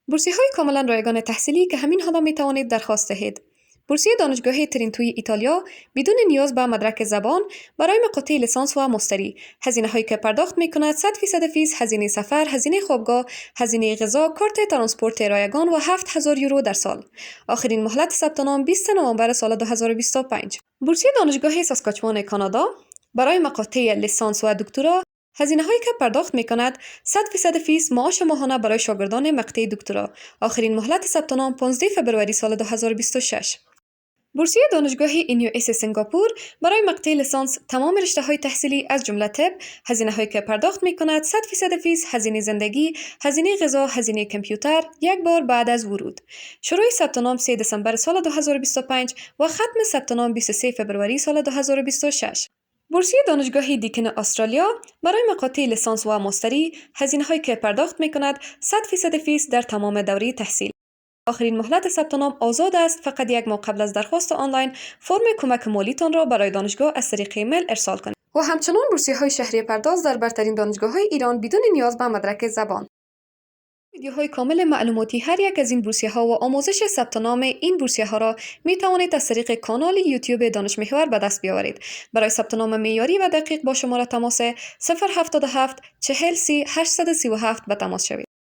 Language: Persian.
بورسیه‌های کاملا رایگان تحصیلی که همین حالا می توانید درخواست دهید. بورسیه دانشگاهی ترینتوی ایتالیا بدون نیاز به مدرک زبان برای مقاطع لیسانس و مستری، هزینه هایی که پرداخت می کند 100% فیس، هزینه سفر، هزینه خوابگاه، هزینه غذا، کارت ترانسپورت رایگان و 7000 یورو در سال. آخرین مهلت ثبت نام 20 نوامبر سال 2025. بورسیه دانشگاه ساسکاچوان کانادا برای مقاطع لیسانس و دکترا، هزینه هایی که پرداخت می کند 100% فیس، معاش ماهانه برای شاگردان مقطع دکترا. آخرین مهلت ثبت نام 15 فبروری سال 2026. بورسیه دانشگاه اینیو اس سنگاپور برای مقطع لیسانس تمام رشته های تحصیلی از جمله طب، هزینه هایی که پرداخت می کند 100% فیس، هزینه زندگی، هزینه غذا، هزینه کامپیوتر یک بار بعد از ورود. شروع ثبت نام 3 دسامبر سال 2025 و ختم ثبت نام 23 فبروری سال 2026. بورسیه دانشگاه دیکن استرالیا برای مقاطع لیسانس و ماستری، هزینه هایی که پرداخت می کند 100% فیس در تمام دوره تحصیل. آخرین مهلت ثبت نام آزاد است. فقط یک ماه قبل از درخواست آنلاین فرم کمک مالیتان را برای دانشگاه از طریق ایمیل ارسال کنید. و همچنان بورسیه های شهری پرداز در برترین دانشگاه های ایران بدون نیاز به مدرک زبان. ویدیوهای کامل معلوماتی هر یک از این بورسیه ها و آموزش ثبت نام این بورسیه ها را می توانید از طریق کانال یوتیوب دانش محور به دست بیاورید. برای ثبت نام معیاری و دقیق با شماره تماس 077 40 30 837 به تماس شوید.